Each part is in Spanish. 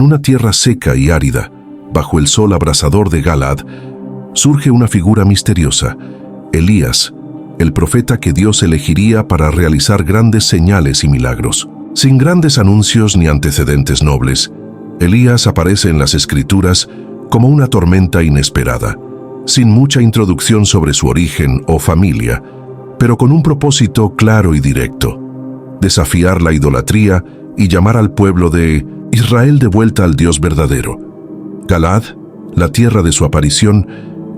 En una tierra seca y árida, bajo el sol abrasador de Galaad, surge una figura misteriosa, Elías, el profeta que Dios elegiría para realizar grandes señales y milagros. Sin grandes anuncios ni antecedentes nobles, Elías aparece en las Escrituras como una tormenta inesperada, sin mucha introducción sobre su origen o familia, pero con un propósito claro y directo: desafiar la idolatría y llamar al pueblo de Israel de vuelta al Dios verdadero. Galaad, la tierra de su aparición,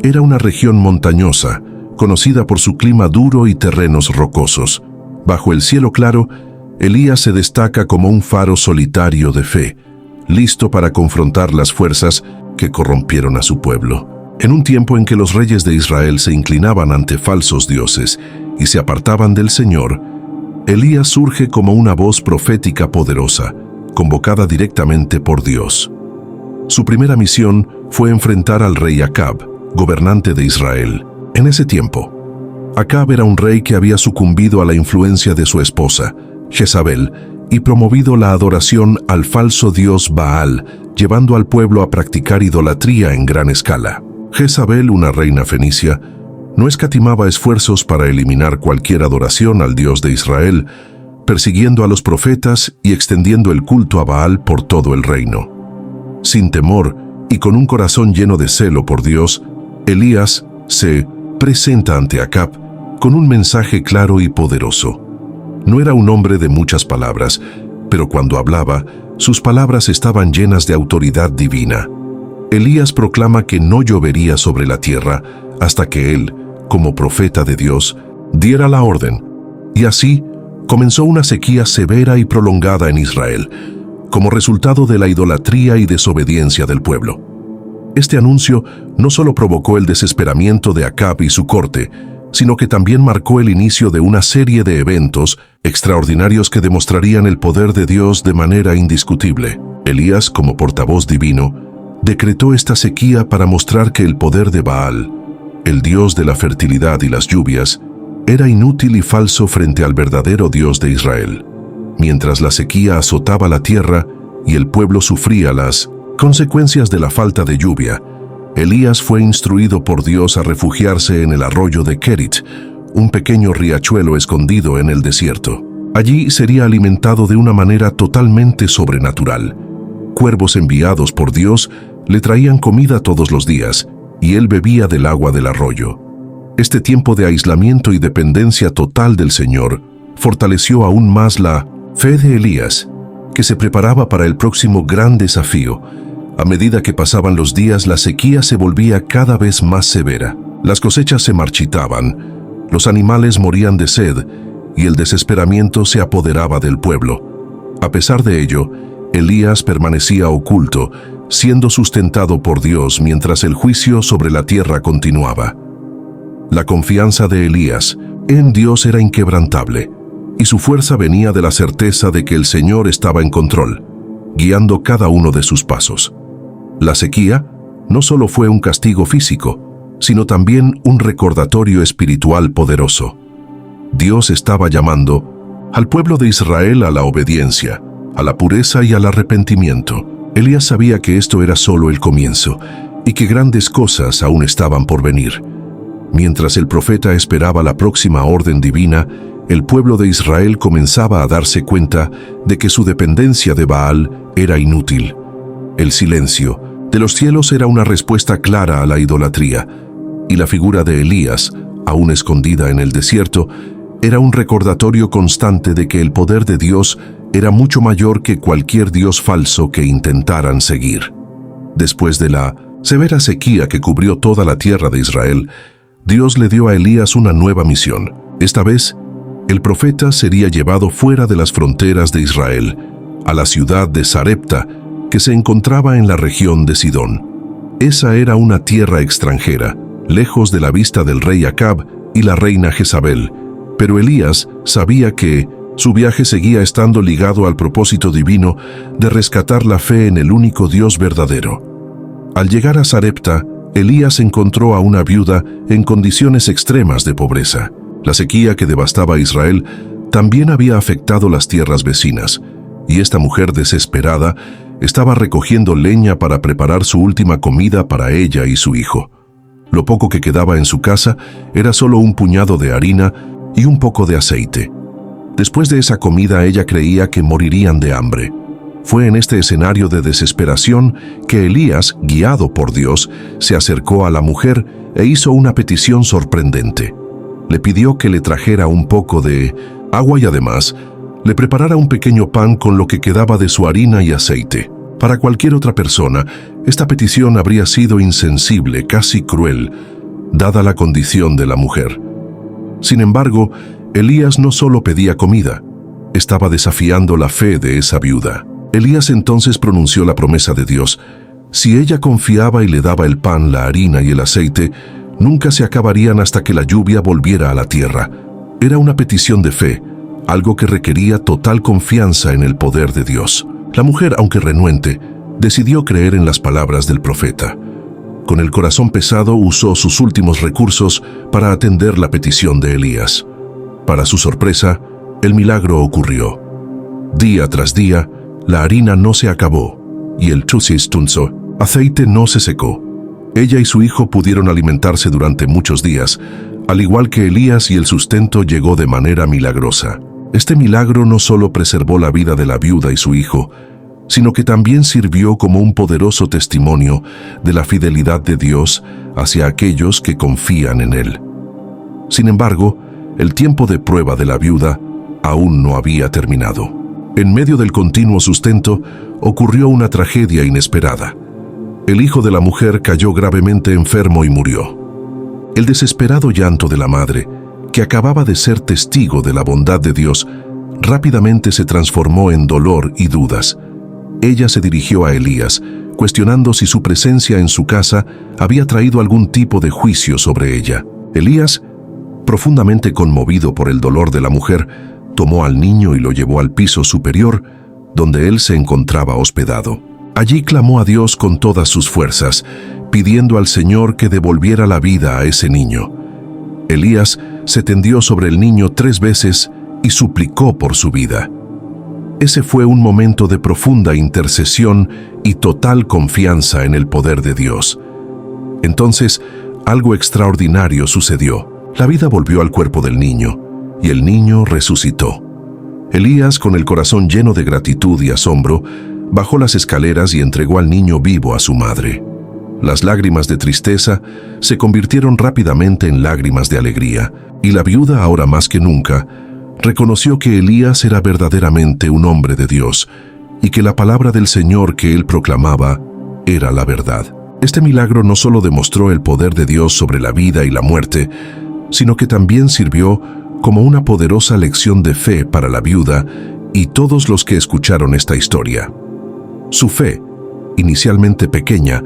era una región montañosa, conocida por su clima duro y terrenos rocosos. Bajo el cielo claro, Elías se destaca como un faro solitario de fe, listo para confrontar las fuerzas que corrompieron a su pueblo. En un tiempo en que los reyes de Israel se inclinaban ante falsos dioses y se apartaban del Señor, Elías surge como una voz profética poderosa, convocada directamente por Dios. Su primera misión fue enfrentar al rey Acab, gobernante de Israel. En ese tiempo, Acab era un rey que había sucumbido a la influencia de su esposa, Jezabel, y promovido la adoración al falso dios Baal, llevando al pueblo a practicar idolatría en gran escala. Jezabel, una reina fenicia, no escatimaba esfuerzos para eliminar cualquier adoración al Dios de Israel, persiguiendo a los profetas y extendiendo el culto a Baal por todo el reino. Sin temor y con un corazón lleno de celo por Dios, Elías se presenta ante Acab con un mensaje claro y poderoso. No era un hombre de muchas palabras, pero cuando hablaba, sus palabras estaban llenas de autoridad divina. Elías proclama que no llovería sobre la tierra hasta que él, como profeta de Dios, diera la orden, y así comenzó una sequía severa y prolongada en Israel, como resultado de la idolatría y desobediencia del pueblo. Este anuncio no solo provocó el desesperamiento de Acab y su corte, sino que también marcó el inicio de una serie de eventos extraordinarios que demostrarían el poder de Dios de manera indiscutible. Elías, como portavoz divino, decretó esta sequía para mostrar que el poder de Baal, el dios de la fertilidad y las lluvias, era inútil y falso frente al verdadero Dios de Israel. Mientras la sequía azotaba la tierra y el pueblo sufría las consecuencias de la falta de lluvia, Elías fue instruido por Dios a refugiarse en el arroyo de Kerit, un pequeño riachuelo escondido en el desierto. Allí sería alimentado de una manera totalmente sobrenatural. Cuervos enviados por Dios le traían comida todos los días, y él bebía del agua del arroyo. Este tiempo de aislamiento y dependencia total del Señor fortaleció aún más la fe de Elías, que se preparaba para el próximo gran desafío. A medida que pasaban los días, la sequía se volvía cada vez más severa. Las cosechas se marchitaban, los animales morían de sed y el desesperamiento se apoderaba del pueblo. A pesar de ello, Elías permanecía oculto, siendo sustentado por Dios mientras el juicio sobre la tierra continuaba. La confianza de Elías en Dios era inquebrantable, y su fuerza venía de la certeza de que el Señor estaba en control, guiando cada uno de sus pasos. La sequía no solo fue un castigo físico, sino también un recordatorio espiritual poderoso. Dios estaba llamando al pueblo de Israel a la obediencia, a la pureza y al arrepentimiento. Elías sabía que esto era solo el comienzo y que grandes cosas aún estaban por venir. Mientras el profeta esperaba la próxima orden divina, el pueblo de Israel comenzaba a darse cuenta de que su dependencia de Baal era inútil. El silencio de los cielos era una respuesta clara a la idolatría, y la figura de Elías, aún escondida en el desierto, era un recordatorio constante de que el poder de Dios era mucho mayor que cualquier dios falso que intentaran seguir. Después de la severa sequía que cubrió toda la tierra de Israel, Dios le dio a Elías una nueva misión. Esta vez, el profeta sería llevado fuera de las fronteras de Israel, a la ciudad de Sarepta, que se encontraba en la región de Sidón. Esa era una tierra extranjera, lejos de la vista del rey Acab y la reina Jezabel, pero Elías sabía que su viaje seguía estando ligado al propósito divino de rescatar la fe en el único Dios verdadero. Al llegar a Sarepta, Elías encontró a una viuda en condiciones extremas de pobreza. La sequía que devastaba a Israel también había afectado las tierras vecinas, y esta mujer desesperada estaba recogiendo leña para preparar su última comida para ella y su hijo. Lo poco que quedaba en su casa era solo un puñado de harina y un poco de aceite. Después de esa comida ella creía que morirían de hambre. Fue en este escenario de desesperación que Elías, guiado por Dios, se acercó a la mujer e hizo una petición sorprendente. Le pidió que le trajera un poco de agua y además le preparara un pequeño pan con lo que quedaba de su harina y aceite. Para cualquier otra persona, esta petición habría sido insensible, casi cruel, dada la condición de la mujer. Sin embargo, Elías no solo pedía comida, estaba desafiando la fe de esa viuda. Elías entonces pronunció la promesa de Dios. Si ella confiaba y le daba el pan, la harina y el aceite, nunca se acabarían hasta que la lluvia volviera a la tierra. Era una petición de fe, algo que requería total confianza en el poder de Dios. La mujer, aunque renuente, decidió creer en las palabras del profeta. Con el corazón pesado, usó sus últimos recursos para atender la petición de Elías. Para su sorpresa, el milagro ocurrió. Día tras día, la harina no se acabó y el aceite no se secó. Ella y su hijo pudieron alimentarse durante muchos días, al igual que Elías, y el sustento llegó de manera milagrosa. Este milagro no solo preservó la vida de la viuda y su hijo, sino que también sirvió como un poderoso testimonio de la fidelidad de Dios hacia aquellos que confían en Él. Sin embargo, el tiempo de prueba de la viuda aún no había terminado. En medio del continuo sustento, ocurrió una tragedia inesperada. El hijo de la mujer cayó gravemente enfermo y murió. El desesperado llanto de la madre, que acababa de ser testigo de la bondad de Dios, rápidamente se transformó en dolor y dudas. Ella se dirigió a Elías, cuestionando si su presencia en su casa había traído algún tipo de juicio sobre ella. Elías, profundamente conmovido por el dolor de la mujer, tomó al niño y lo llevó al piso superior, donde él se encontraba hospedado. Allí clamó a Dios con todas sus fuerzas, pidiendo al Señor que devolviera la vida a ese niño. Elías se tendió sobre el niño 3 veces y suplicó por su vida. Ese fue un momento de profunda intercesión y total confianza en el poder de Dios. Entonces, algo extraordinario sucedió. La vida volvió al cuerpo del niño, y el niño resucitó. Elías, con el corazón lleno de gratitud y asombro, bajó las escaleras y entregó al niño vivo a su madre. Las lágrimas de tristeza se convirtieron rápidamente en lágrimas de alegría, y la viuda, ahora más que nunca, reconoció que Elías era verdaderamente un hombre de Dios, y que la palabra del Señor que él proclamaba era la verdad. Este milagro no solo demostró el poder de Dios sobre la vida y la muerte, sino que también sirvió como una poderosa lección de fe para la viuda y todos los que escucharon esta historia. Su fe, inicialmente pequeña,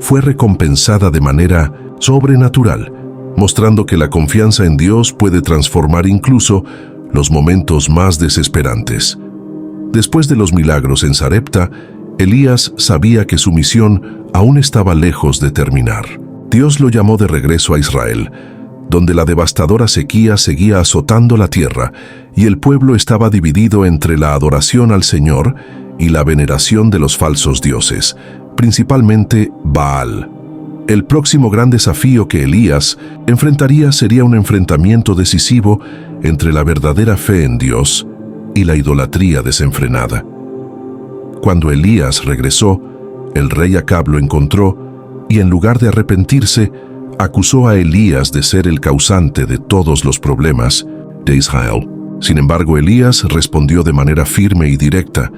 fue recompensada de manera sobrenatural, mostrando que la confianza en Dios puede transformar incluso los momentos más desesperantes. Después de los milagros en Sarepta, Elías sabía que su misión aún estaba lejos de terminar. Dios lo llamó de regreso a Israel, donde la devastadora sequía seguía azotando la tierra y el pueblo estaba dividido entre la adoración al Señor y la veneración de los falsos dioses, principalmente Baal. El próximo gran desafío que Elías enfrentaría sería un enfrentamiento decisivo entre la verdadera fe en Dios y la idolatría desenfrenada. Cuando Elías regresó, el rey Acab lo encontró y en lugar de arrepentirse, acusó a Elías de ser el causante de todos los problemas de Israel. Sin embargo, Elías respondió de manera firme y directa,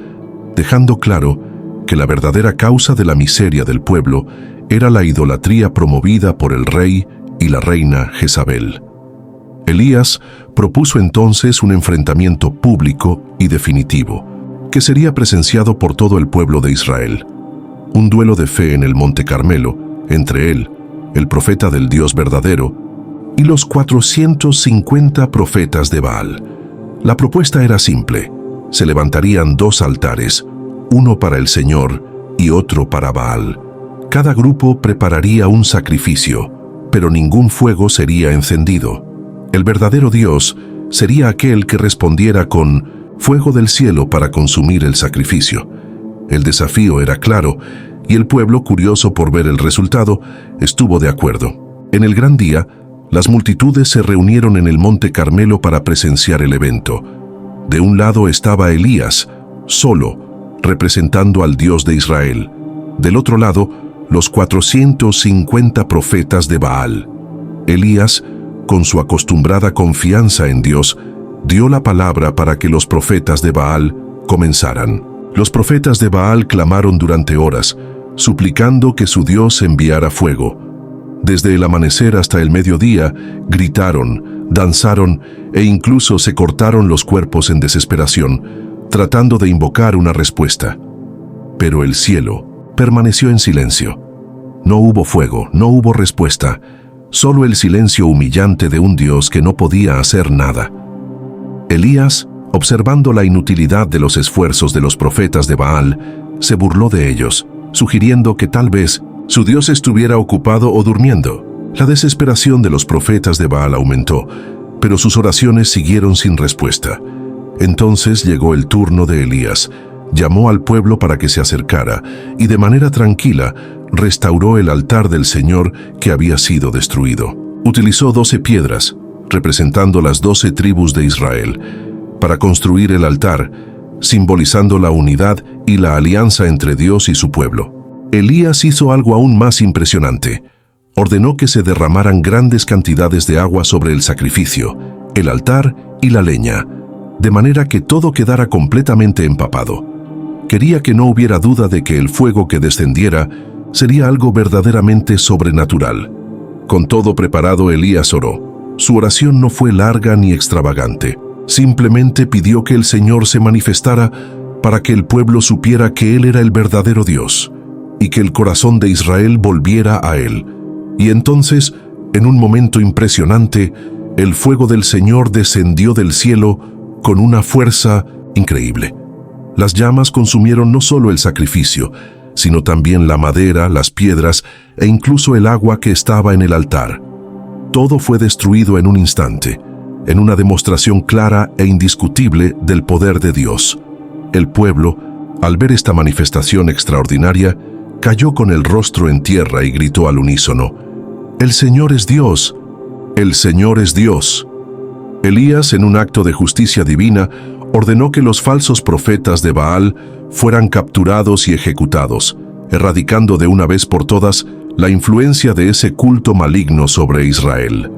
dejando claro que la verdadera causa de la miseria del pueblo era la idolatría promovida por el rey y la reina Jezabel. Elías propuso entonces un enfrentamiento público y definitivo, que sería presenciado por todo el pueblo de Israel. Un duelo de fe en el Monte Carmelo, entre él, el profeta del Dios verdadero, y los 450 profetas de Baal. La propuesta era simple. Se levantarían 2 altares, uno para el Señor y otro para Baal. Cada grupo prepararía un sacrificio, pero ningún fuego sería encendido. El verdadero Dios sería aquel que respondiera con fuego del cielo para consumir el sacrificio. El desafío era claro, y el pueblo, curioso por ver el resultado, estuvo de acuerdo. En el gran día, las multitudes se reunieron en el Monte Carmelo para presenciar el evento. De un lado estaba Elías, solo, representando al Dios de Israel. Del otro lado, los 450 profetas de Baal. Elías, con su acostumbrada confianza en Dios, dio la palabra para que los profetas de Baal comenzaran. Los profetas de Baal clamaron durante horas, suplicando que su Dios enviara fuego. Desde el amanecer hasta el mediodía, gritaron, danzaron e incluso se cortaron los cuerpos en desesperación, tratando de invocar una respuesta. Pero el cielo permaneció en silencio. No hubo fuego, no hubo respuesta, solo el silencio humillante de un Dios que no podía hacer nada. Elías, observando la inutilidad de los esfuerzos de los profetas de Baal, se burló de ellos, sugiriendo que tal vez su Dios estuviera ocupado o durmiendo. La desesperación de los profetas de Baal aumentó, pero sus oraciones siguieron sin respuesta. Entonces llegó el turno de Elías. Llamó al pueblo para que se acercara y de manera tranquila restauró el altar del Señor que había sido destruido. Utilizó 12 piedras, representando las 12 tribus de Israel, para construir el altar, simbolizando la unidad y la alianza entre Dios y su pueblo. Elías hizo algo aún más impresionante. Ordenó que se derramaran grandes cantidades de agua sobre el sacrificio, el altar y la leña, de manera que todo quedara completamente empapado. Quería que no hubiera duda de que el fuego que descendiera sería algo verdaderamente sobrenatural. Con todo preparado, Elías oró. Su oración no fue larga ni extravagante. Simplemente pidió que el Señor se manifestara para que el pueblo supiera que Él era el verdadero Dios y que el corazón de Israel volviera a Él. Y entonces, en un momento impresionante, el fuego del Señor descendió del cielo con una fuerza increíble. Las llamas consumieron no solo el sacrificio, sino también la madera, las piedras e incluso el agua que estaba en el altar. Todo fue destruido en un instante, en una demostración clara e indiscutible del poder de Dios. El pueblo, al ver esta manifestación extraordinaria, cayó con el rostro en tierra y gritó al unísono: «¡El Señor es Dios! ¡El Señor es Dios!». Elías, en un acto de justicia divina, ordenó que los falsos profetas de Baal fueran capturados y ejecutados, erradicando de una vez por todas la influencia de ese culto maligno sobre Israel.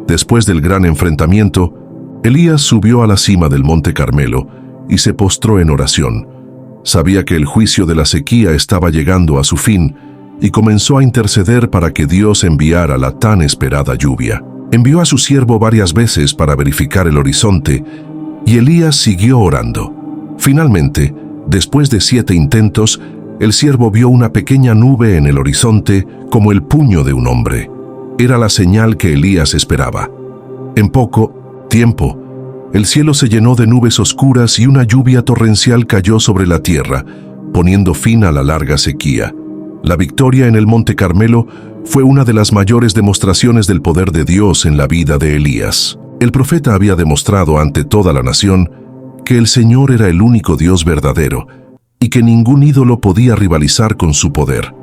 Después del gran enfrentamiento, Elías subió a la cima del Monte Carmelo y se postró en oración. Sabía que el juicio de la sequía estaba llegando a su fin y comenzó a interceder para que Dios enviara la tan esperada lluvia. Envió a su siervo varias veces para verificar el horizonte y Elías siguió orando. Finalmente, después de 7 intentos, el siervo vio una pequeña nube en el horizonte como el puño de un hombre. Era la señal que Elías esperaba. En poco tiempo, el cielo se llenó de nubes oscuras y una lluvia torrencial cayó sobre la tierra, poniendo fin a la larga sequía. La victoria en el Monte Carmelo fue una de las mayores demostraciones del poder de Dios en la vida de Elías. El profeta había demostrado ante toda la nación que el Señor era el único Dios verdadero y que ningún ídolo podía rivalizar con su poder.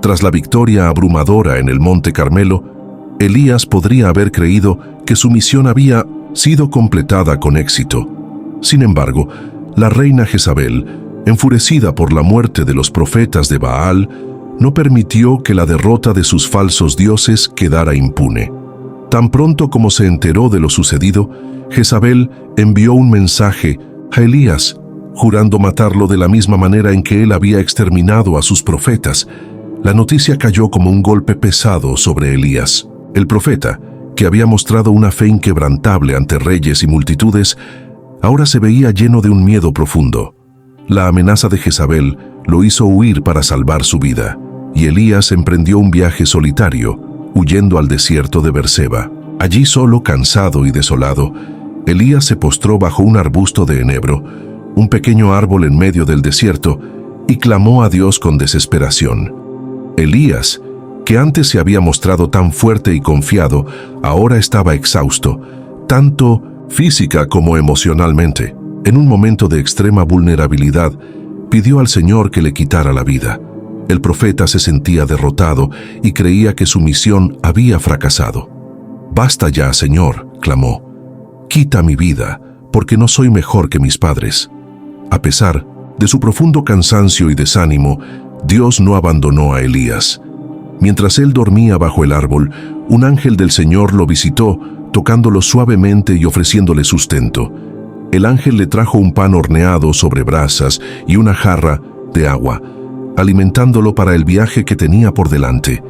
Tras la victoria abrumadora en el Monte Carmelo, Elías podría haber creído que su misión había sido completada con éxito. Sin embargo, la reina Jezabel, enfurecida por la muerte de los profetas de Baal, no permitió que la derrota de sus falsos dioses quedara impune. Tan pronto como se enteró de lo sucedido, Jezabel envió un mensaje a Elías, jurando matarlo de la misma manera en que él había exterminado a sus profetas. La noticia cayó como un golpe pesado sobre Elías. El profeta, que había mostrado una fe inquebrantable ante reyes y multitudes, ahora se veía lleno de un miedo profundo. La amenaza de Jezabel lo hizo huir para salvar su vida, y Elías emprendió un viaje solitario, huyendo al desierto de Berseba. Allí, solo, cansado y desolado, Elías se postró bajo un arbusto de enebro, un pequeño árbol en medio del desierto, y clamó a Dios con desesperación. Elías, que antes se había mostrado tan fuerte y confiado, ahora estaba exhausto, tanto física como emocionalmente. En un momento de extrema vulnerabilidad, pidió al Señor que le quitara la vida. El profeta se sentía derrotado y creía que su misión había fracasado. «Basta ya, Señor», clamó. «Quita mi vida, porque no soy mejor que mis padres». A pesar de su profundo cansancio y desánimo, Dios no abandonó a Elías. Mientras él dormía bajo el árbol, un ángel del Señor lo visitó, tocándolo suavemente y ofreciéndole sustento. El ángel le trajo un pan horneado sobre brasas y una jarra de agua, alimentándolo para el viaje que tenía por delante.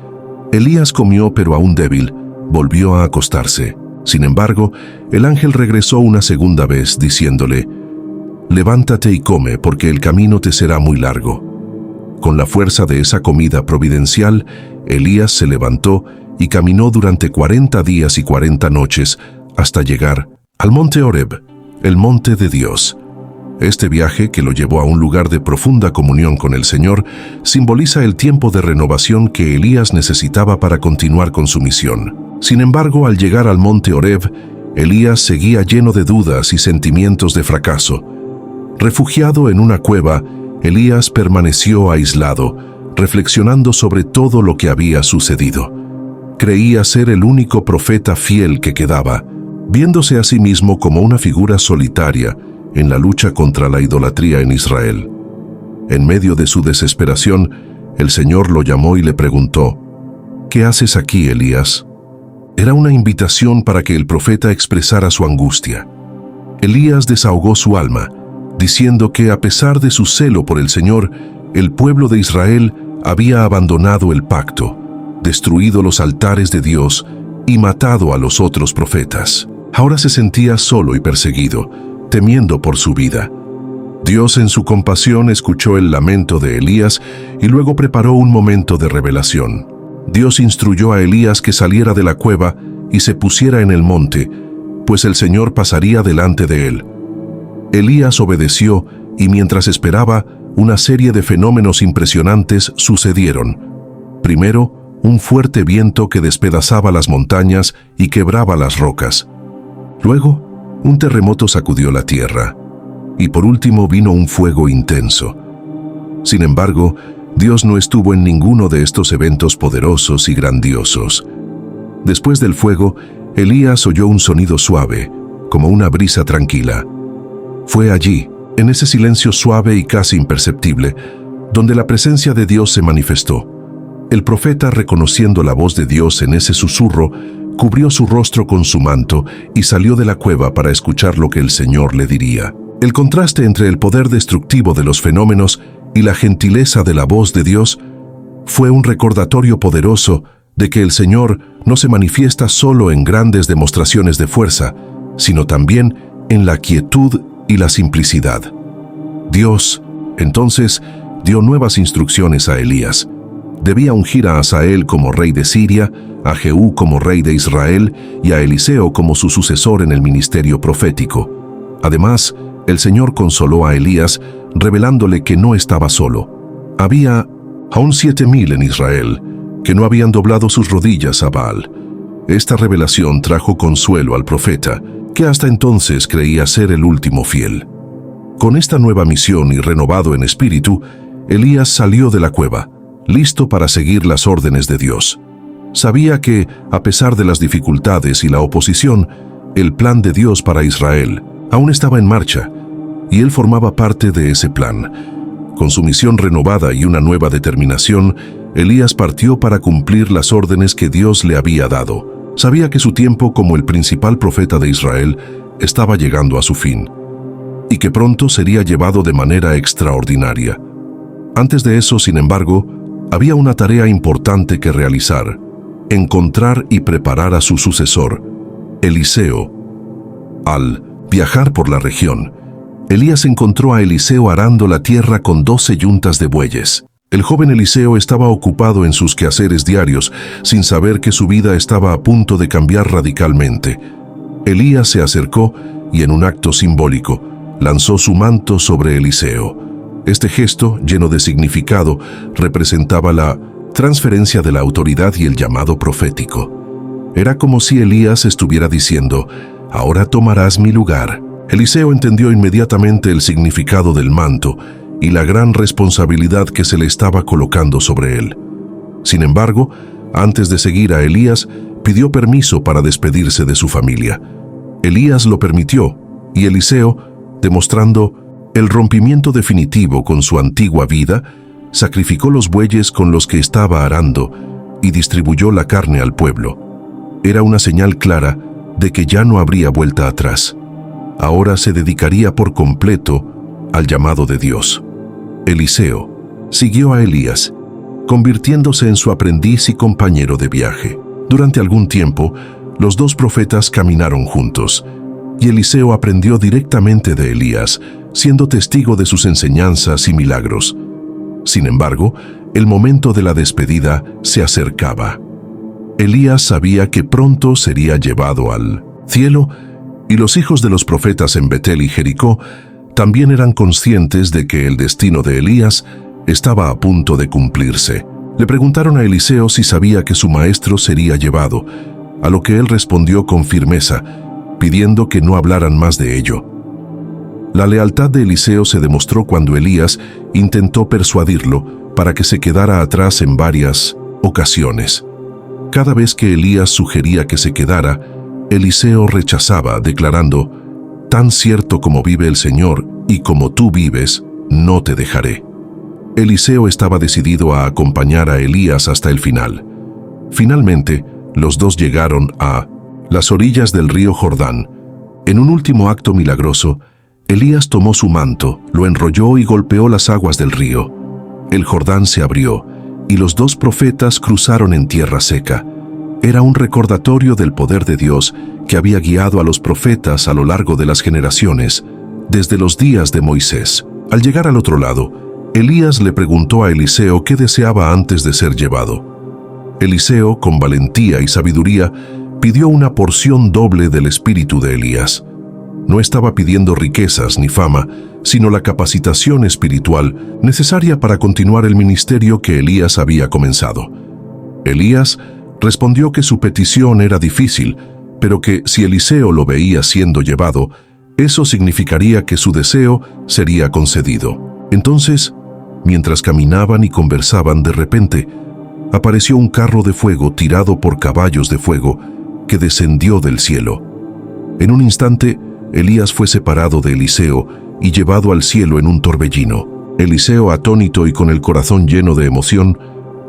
Elías comió, pero aún débil, volvió a acostarse. Sin embargo, el ángel regresó una segunda vez, diciéndole: «Levántate y come, porque el camino te será muy largo». Con la fuerza de esa comida providencial, Elías se levantó y caminó durante 40 días y 40 noches hasta llegar al monte Horeb, el monte de Dios. Este viaje, que lo llevó a un lugar de profunda comunión con el Señor, simboliza el tiempo de renovación que Elías necesitaba para continuar con su misión. Sin embargo, al llegar al monte Horeb, Elías seguía lleno de dudas y sentimientos de fracaso. Refugiado en una cueva, Elías permaneció aislado, reflexionando sobre todo lo que había sucedido. Creía ser el único profeta fiel que quedaba, viéndose a sí mismo como una figura solitaria en la lucha contra la idolatría en Israel. En medio de su desesperación, el Señor lo llamó y le preguntó: «¿Qué haces aquí, Elías?». Era una invitación para que el profeta expresara su angustia. Elías desahogó su alma, diciendo que a pesar de su celo por el Señor, el pueblo de Israel había abandonado el pacto, destruido los altares de Dios y matado a los otros profetas. Ahora se sentía solo y perseguido, temiendo por su vida. Dios, en su compasión, escuchó el lamento de Elías y luego preparó un momento de revelación. Dios instruyó a Elías que saliera de la cueva y se pusiera en el monte, pues el Señor pasaría delante de él. Elías obedeció y mientras esperaba, una serie de fenómenos impresionantes sucedieron. Primero, un fuerte viento que despedazaba las montañas y quebraba las rocas. Luego, un terremoto sacudió la tierra. Y por último vino un fuego intenso. Sin embargo, Dios no estuvo en ninguno de estos eventos poderosos y grandiosos. Después del fuego, Elías oyó un sonido suave, como una brisa tranquila. Fue allí, en ese silencio suave y casi imperceptible, donde la presencia de Dios se manifestó. El profeta, reconociendo la voz de Dios en ese susurro, cubrió su rostro con su manto y salió de la cueva para escuchar lo que el Señor le diría. El contraste entre el poder destructivo de los fenómenos y la gentileza de la voz de Dios fue un recordatorio poderoso de que el Señor no se manifiesta solo en grandes demostraciones de fuerza, sino también en la quietud y la simplicidad. Dios, entonces, dio nuevas instrucciones a Elías. Debía ungir a Hazael como rey de Siria, a Jehú como rey de Israel y a Eliseo como su sucesor en el ministerio profético. Además, el Señor consoló a Elías, revelándole que no estaba solo. Había aún 7,000 en Israel que no habían doblado sus rodillas a Baal. Esta revelación trajo consuelo al profeta, que hasta entonces creía ser el último fiel. Con esta nueva misión y renovado en espíritu, Elías salió de la cueva, listo para seguir las órdenes de Dios. Sabía que, a pesar de las dificultades y la oposición, el plan de Dios para Israel aún estaba en marcha, y él formaba parte de ese plan. Con su misión renovada y una nueva determinación, Elías partió para cumplir las órdenes que Dios le había dado. Sabía que su tiempo como el principal profeta de Israel estaba llegando a su fin, y que pronto sería llevado de manera extraordinaria. Antes de eso, sin embargo, había una tarea importante que realizar: encontrar y preparar a su sucesor, Eliseo. Al viajar por la región, Elías encontró a Eliseo arando la tierra con 12 yuntas de bueyes. El joven Eliseo estaba ocupado en sus quehaceres diarios, sin saber que su vida estaba a punto de cambiar radicalmente. Elías se acercó y, en un acto simbólico, lanzó su manto sobre Eliseo. Este gesto, lleno de significado, representaba la transferencia de la autoridad y el llamado profético. Era como si Elías estuviera diciendo: «Ahora tomarás mi lugar». Eliseo entendió inmediatamente el significado del manto y la gran responsabilidad que se le estaba colocando sobre él. Sin embargo, antes de seguir a Elías, pidió permiso para despedirse de su familia. Elías lo permitió, y Eliseo, demostrando el rompimiento definitivo con su antigua vida, sacrificó los bueyes con los que estaba arando y distribuyó la carne al pueblo. Era una señal clara de que ya no habría vuelta atrás. Ahora se dedicaría por completo al llamado de Dios. Eliseo siguió a Elías, convirtiéndose en su aprendiz y compañero de viaje. Durante algún tiempo, los dos profetas caminaron juntos, y Eliseo aprendió directamente de Elías, siendo testigo de sus enseñanzas y milagros. Sin embargo, el momento de la despedida se acercaba. Elías sabía que pronto sería llevado al cielo, y los hijos de los profetas en Betel y Jericó también eran conscientes de que el destino de Elías estaba a punto de cumplirse. Le preguntaron a Eliseo si sabía que su maestro sería llevado, a lo que él respondió con firmeza, pidiendo que no hablaran más de ello. La lealtad de Eliseo se demostró cuando Elías intentó persuadirlo para que se quedara atrás en varias ocasiones. Cada vez que Elías sugería que se quedara, Eliseo rechazaba, declarando: «Tan cierto como vive el Señor y como tú vives, no te dejaré». Eliseo estaba decidido a acompañar a Elías hasta el final. Finalmente, los dos llegaron a las orillas del río Jordán. En un último acto milagroso, Elías tomó su manto, lo enrolló y golpeó las aguas del río. El Jordán se abrió, y los dos profetas cruzaron en tierra seca. Era un recordatorio del poder de Dios que había guiado a los profetas a lo largo de las generaciones, desde los días de Moisés. Al llegar al otro lado, Elías le preguntó a Eliseo qué deseaba antes de ser llevado. Eliseo, con valentía y sabiduría, pidió una porción doble del espíritu de Elías. No estaba pidiendo riquezas ni fama, sino la capacitación espiritual necesaria para continuar el ministerio que Elías había comenzado. Elías respondió que su petición era difícil, pero que si Eliseo lo veía siendo llevado, eso significaría que su deseo sería concedido. Entonces, mientras caminaban y conversaban, de repente, apareció un carro de fuego tirado por caballos de fuego que descendió del cielo. En un instante, Elías fue separado de Eliseo y llevado al cielo en un torbellino. Eliseo, atónito y con el corazón lleno de emoción,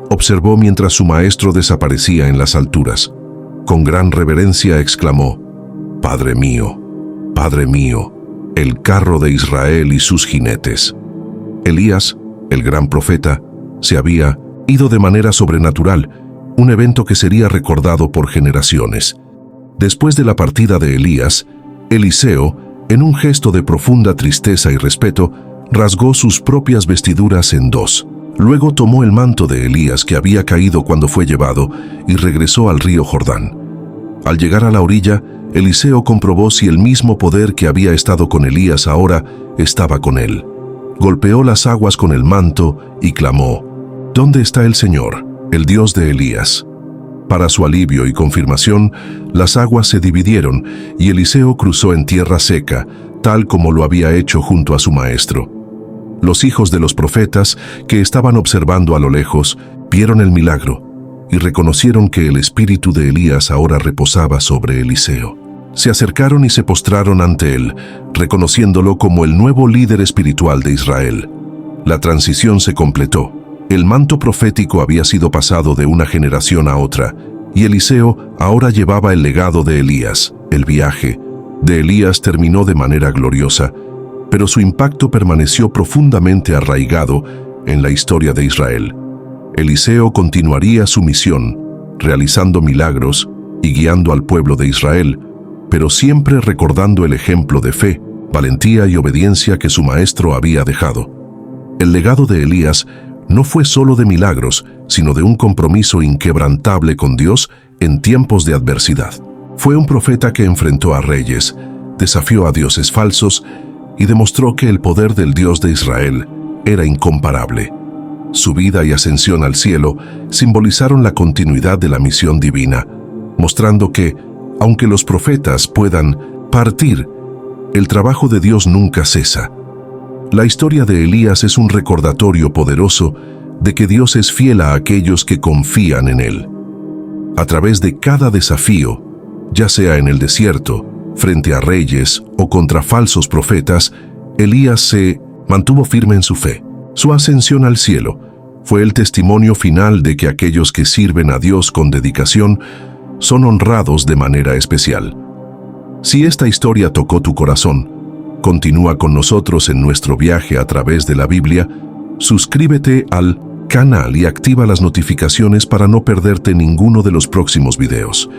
observó mientras su maestro desaparecía en las alturas. Con gran reverencia exclamó: «Padre mío, el carro de Israel y sus jinetes». Elías, el gran profeta, se había ido de manera sobrenatural, un evento que sería recordado por generaciones. Después de la partida de Elías, Eliseo, en un gesto de profunda tristeza y respeto, rasgó sus propias vestiduras en dos. Luego tomó el manto de Elías que había caído cuando fue llevado y regresó al río Jordán. Al llegar a la orilla, Eliseo comprobó si el mismo poder que había estado con Elías ahora estaba con él. Golpeó las aguas con el manto y clamó: «¿Dónde está el Señor, el Dios de Elías?». Para su alivio y confirmación, las aguas se dividieron y Eliseo cruzó en tierra seca, tal como lo había hecho junto a su maestro. Los hijos de los profetas, que estaban observando a lo lejos, vieron el milagro y reconocieron que el espíritu de Elías ahora reposaba sobre Eliseo. Se acercaron y se postraron ante él, reconociéndolo como el nuevo líder espiritual de Israel. La transición se completó. El manto profético había sido pasado de una generación a otra, y Eliseo ahora llevaba el legado de Elías. El viaje de Elías terminó de manera gloriosa, pero su impacto permaneció profundamente arraigado en la historia de Israel. Eliseo continuaría su misión, realizando milagros y guiando al pueblo de Israel, pero siempre recordando el ejemplo de fe, valentía y obediencia que su maestro había dejado. El legado de Elías no fue solo de milagros, sino de un compromiso inquebrantable con Dios en tiempos de adversidad. Fue un profeta que enfrentó a reyes, desafió a dioses falsos y demostró que el poder del Dios de Israel era incomparable. Su vida y ascensión al cielo simbolizaron la continuidad de la misión divina, mostrando que, aunque los profetas puedan partir, el trabajo de Dios nunca cesa. La historia de Elías es un recordatorio poderoso de que Dios es fiel a aquellos que confían en Él. A través de cada desafío, ya sea en el desierto, frente a reyes o contra falsos profetas, Elías se mantuvo firme en su fe. Su ascensión al cielo fue el testimonio final de que aquellos que sirven a Dios con dedicación son honrados de manera especial. Si esta historia tocó tu corazón, continúa con nosotros en nuestro viaje a través de la Biblia. Suscríbete al canal y activa las notificaciones para no perderte ninguno de los próximos videos.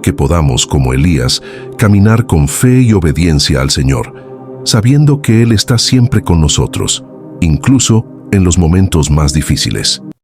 Que podamos, como Elías, caminar con fe y obediencia al Señor, sabiendo que Él está siempre con nosotros, incluso en los momentos más difíciles.